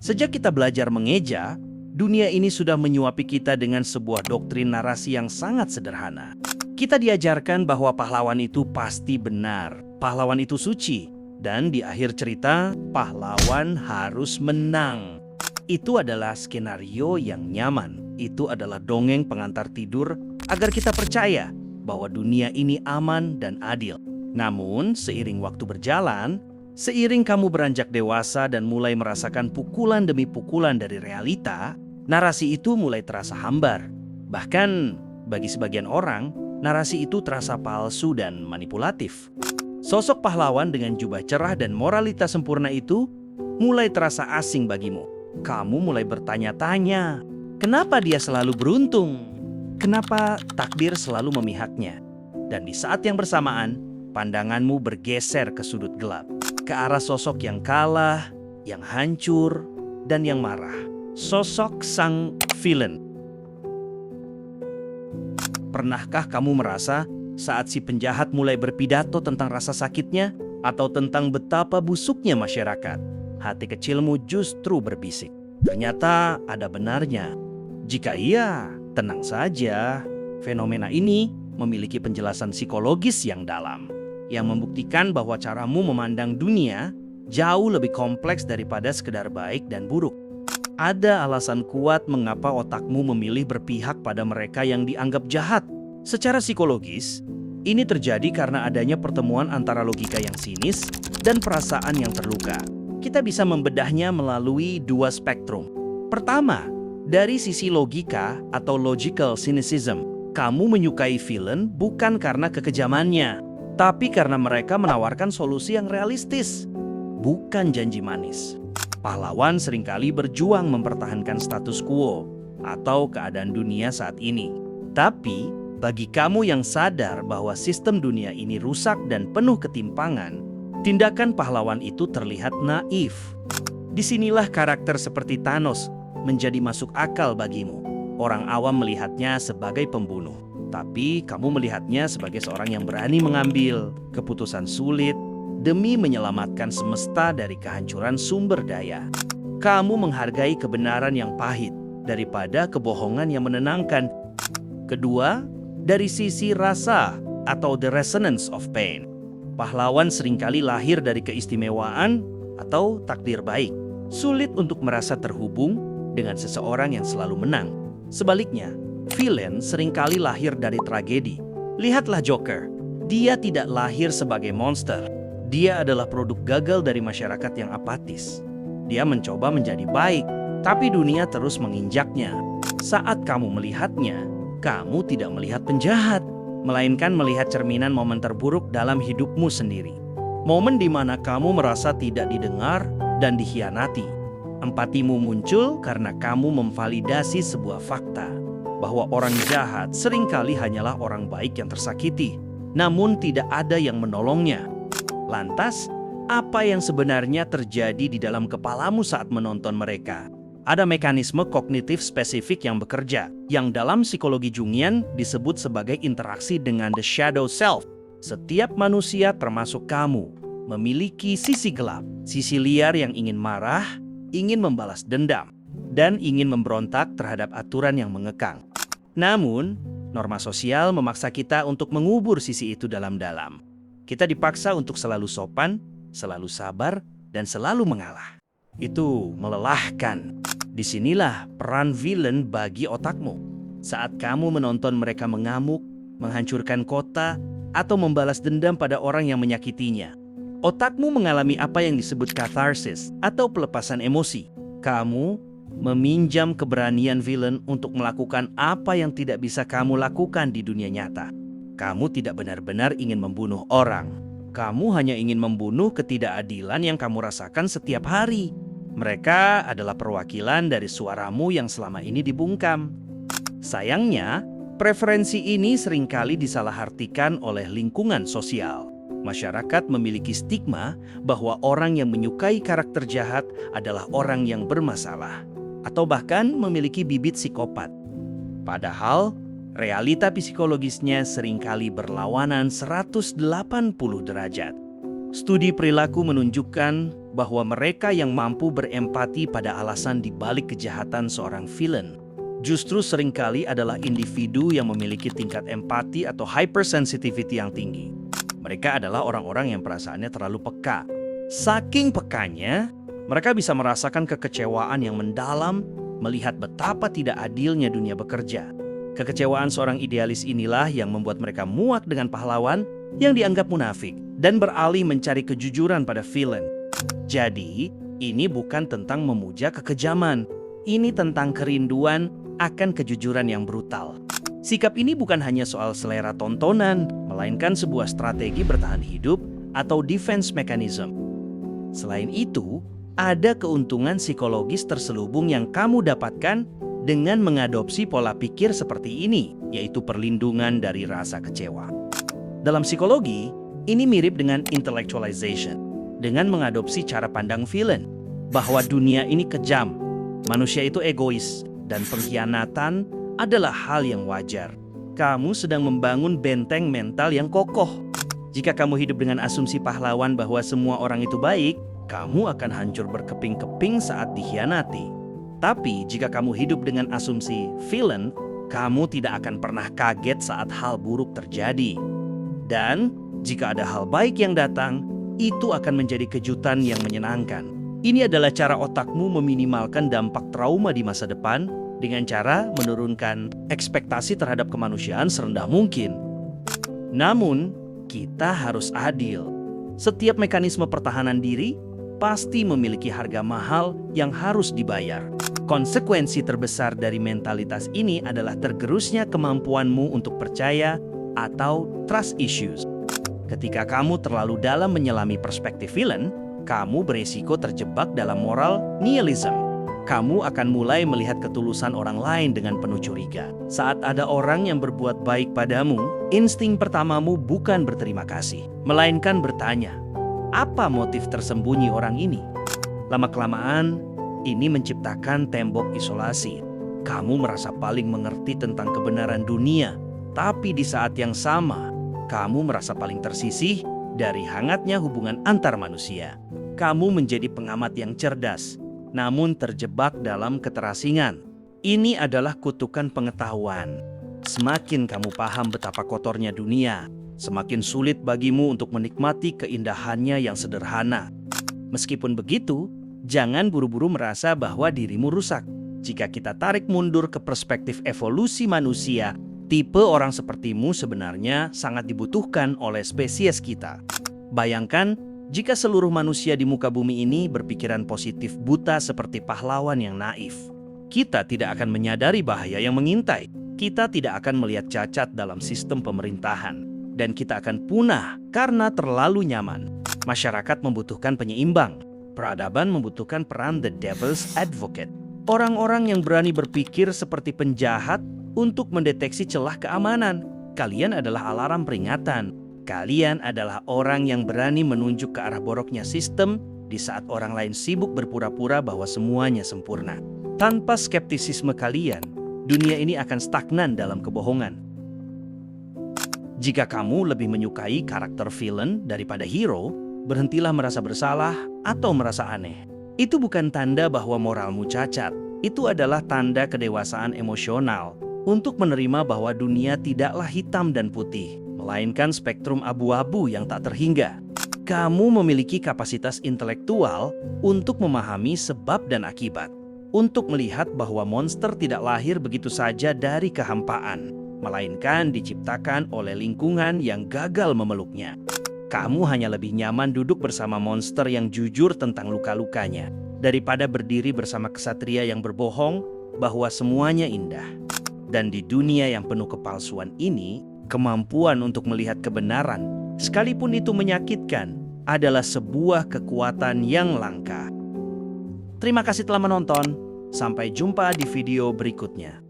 Sejak kita belajar mengeja, dunia ini sudah menyuapi kita dengan sebuah doktrin narasi yang sangat sederhana. Kita diajarkan bahwa pahlawan itu pasti benar, pahlawan itu suci, dan di akhir cerita, pahlawan harus menang. Itu adalah skenario yang nyaman. Itu adalah dongeng pengantar tidur agar kita percaya bahwa dunia ini aman dan adil. Namun, seiring waktu berjalan, seiring kamu beranjak dewasa dan mulai merasakan pukulan demi pukulan dari realita, narasi itu mulai terasa hambar. Bahkan, bagi sebagian orang, narasi itu terasa palsu dan manipulatif. Sosok pahlawan dengan jubah cerah dan moralitas sempurna itu mulai terasa asing bagimu. Kamu mulai bertanya-tanya, kenapa dia selalu beruntung? Kenapa takdir selalu memihaknya? Dan di saat yang bersamaan, pandanganmu bergeser ke sudut gelap, ke arah sosok yang kalah, yang hancur, dan yang marah. Sosok sang villain. Pernahkah kamu merasa saat si penjahat mulai berpidato tentang rasa sakitnya atau tentang betapa busuknya masyarakat, hati kecilmu justru berbisik, ternyata ada benarnya. Jika iya, tenang saja. Fenomena ini memiliki penjelasan psikologis yang dalam, yang membuktikan bahwa caramu memandang dunia jauh lebih kompleks daripada sekedar baik dan buruk. Ada alasan kuat mengapa otakmu memilih berpihak pada mereka yang dianggap jahat. Secara psikologis, ini terjadi karena adanya pertemuan antara logika yang sinis dan perasaan yang terluka. Kita bisa membedahnya melalui dua spektrum. Pertama, dari sisi logika atau logical cynicism, kamu menyukai villain bukan karena kekejamannya, tapi karena mereka menawarkan solusi yang realistis, bukan janji manis. Pahlawan seringkali berjuang mempertahankan status quo atau keadaan dunia saat ini. Tapi, bagi kamu yang sadar bahwa sistem dunia ini rusak dan penuh ketimpangan, tindakan pahlawan itu terlihat naif. Disinilah karakter seperti Thanos menjadi masuk akal bagimu. Orang awam melihatnya sebagai pembunuh, tapi kamu melihatnya sebagai seorang yang berani mengambil keputusan sulit demi menyelamatkan semesta dari kehancuran sumber daya. Kamu menghargai kebenaran yang pahit daripada kebohongan yang menenangkan. Kedua, dari sisi rasa atau the resonance of pain, pahlawan seringkali lahir dari keistimewaan atau takdir baik. Sulit untuk merasa terhubung dengan seseorang yang selalu menang. Sebaliknya, villain seringkali lahir dari tragedi. Lihatlah Joker. Dia tidak lahir sebagai monster. Dia adalah produk gagal dari masyarakat yang apatis. Dia mencoba menjadi baik, tapi dunia terus menginjaknya. Saat kamu melihatnya, kamu tidak melihat penjahat, melainkan melihat cerminan momen terburuk dalam hidupmu sendiri. Momen di mana kamu merasa tidak didengar dan dikhianati. Empatimu muncul karena kamu memvalidasi sebuah fakta, bahwa orang jahat seringkali hanyalah orang baik yang tersakiti, namun tidak ada yang menolongnya. Lantas, apa yang sebenarnya terjadi di dalam kepalamu saat menonton mereka? Ada mekanisme kognitif spesifik yang bekerja, yang dalam psikologi Jungian disebut sebagai interaksi dengan the shadow self. Setiap manusia termasuk kamu memiliki sisi gelap, sisi liar yang ingin marah, ingin membalas dendam, dan ingin memberontak terhadap aturan yang mengekang. Namun, norma sosial memaksa kita untuk mengubur sisi itu dalam-dalam. Kita dipaksa untuk selalu sopan, selalu sabar, dan selalu mengalah. Itu melelahkan. Disinilah peran villain bagi otakmu. Saat kamu menonton mereka mengamuk, menghancurkan kota, atau membalas dendam pada orang yang menyakitinya, otakmu mengalami apa yang disebut katharsis atau pelepasan emosi. Kamu meminjam keberanian villain untuk melakukan apa yang tidak bisa kamu lakukan di dunia nyata. Kamu tidak benar-benar ingin membunuh orang. Kamu hanya ingin membunuh ketidakadilan yang kamu rasakan setiap hari. Mereka adalah perwakilan dari suaramu yang selama ini dibungkam. Sayangnya, preferensi ini seringkali disalahartikan oleh lingkungan sosial. Masyarakat memiliki stigma bahwa orang yang menyukai karakter jahat adalah orang yang bermasalah, atau bahkan memiliki bibit psikopat. Padahal, realita psikologisnya seringkali berlawanan 180 derajat. Studi perilaku menunjukkan bahwa mereka yang mampu berempati pada alasan di balik kejahatan seorang villain justru seringkali adalah individu yang memiliki tingkat empati atau hypersensitivity yang tinggi. Mereka adalah orang-orang yang perasaannya terlalu peka. Saking pekanya, mereka bisa merasakan kekecewaan yang mendalam melihat betapa tidak adilnya dunia bekerja. Kekecewaan seorang idealis inilah yang membuat mereka muak dengan pahlawan yang dianggap munafik dan beralih mencari kejujuran pada villain. Jadi, ini bukan tentang memuja kekejaman. Ini tentang kerinduan akan kejujuran yang brutal. Sikap ini bukan hanya soal selera tontonan, melainkan sebuah strategi bertahan hidup atau defense mechanism. Selain itu, ada keuntungan psikologis terselubung yang kamu dapatkan dengan mengadopsi pola pikir seperti ini, yaitu perlindungan dari rasa kecewa. Dalam psikologi, ini mirip dengan intellectualization, dengan mengadopsi cara pandang villain, bahwa dunia ini kejam, manusia itu egois, dan pengkhianatan adalah hal yang wajar. Kamu sedang membangun benteng mental yang kokoh. Jika kamu hidup dengan asumsi pahlawan bahwa semua orang itu baik, kamu akan hancur berkeping-keping saat dikhianati. Tapi jika kamu hidup dengan asumsi villain, kamu tidak akan pernah kaget saat hal buruk terjadi. Dan jika ada hal baik yang datang, itu akan menjadi kejutan yang menyenangkan. Ini adalah cara otakmu meminimalkan dampak trauma di masa depan dengan cara menurunkan ekspektasi terhadap kemanusiaan serendah mungkin. Namun, kita harus adil. Setiap mekanisme pertahanan diri pasti memiliki harga mahal yang harus dibayar. Konsekuensi terbesar dari mentalitas ini adalah tergerusnya kemampuanmu untuk percaya atau trust issues. Ketika kamu terlalu dalam menyelami perspektif villain, kamu beresiko terjebak dalam moral nihilism. Kamu akan mulai melihat ketulusan orang lain dengan penuh curiga. Saat ada orang yang berbuat baik padamu, insting pertamamu bukan berterima kasih, melainkan bertanya, apa motif tersembunyi orang ini? Lama-kelamaan, ini menciptakan tembok isolasi. Kamu merasa paling mengerti tentang kebenaran dunia, tapi di saat yang sama, kamu merasa paling tersisih dari hangatnya hubungan antar manusia. Kamu menjadi pengamat yang cerdas, namun terjebak dalam keterasingan. Ini adalah kutukan pengetahuan. Semakin kamu paham betapa kotornya dunia, semakin sulit bagimu untuk menikmati keindahannya yang sederhana. Meskipun begitu, jangan buru-buru merasa bahwa dirimu rusak. Jika kita tarik mundur ke perspektif evolusi manusia, tipe orang sepertimu sebenarnya sangat dibutuhkan oleh spesies kita. Bayangkan, jika seluruh manusia di muka bumi ini berpikiran positif buta seperti pahlawan yang naif. Kita tidak akan menyadari bahaya yang mengintai. Kita tidak akan melihat cacat dalam sistem pemerintahan. Dan kita akan punah karena terlalu nyaman. Masyarakat membutuhkan penyeimbang. Peradaban membutuhkan peran the devil's advocate. Orang-orang yang berani berpikir seperti penjahat untuk mendeteksi celah keamanan. Kalian adalah alarm peringatan. Kalian adalah orang yang berani menunjuk ke arah boroknya sistem di saat orang lain sibuk berpura-pura bahwa semuanya sempurna. Tanpa skeptisisme kalian, dunia ini akan stagnan dalam kebohongan. Jika kamu lebih menyukai karakter villain daripada hero, berhentilah merasa bersalah atau merasa aneh. Itu bukan tanda bahwa moralmu cacat. Itu adalah tanda kedewasaan emosional untuk menerima bahwa dunia tidaklah hitam dan putih, melainkan spektrum abu-abu yang tak terhingga. Kamu memiliki kapasitas intelektual untuk memahami sebab dan akibat, untuk melihat bahwa monster tidak lahir begitu saja dari kehampaan, melainkan diciptakan oleh lingkungan yang gagal memeluknya. Kamu hanya lebih nyaman duduk bersama monster yang jujur tentang luka-lukanya, daripada berdiri bersama kesatria yang berbohong bahwa semuanya indah. Dan di dunia yang penuh kepalsuan ini, kemampuan untuk melihat kebenaran, sekalipun itu menyakitkan, adalah sebuah kekuatan yang langka. Terima kasih telah menonton. Sampai jumpa di video berikutnya.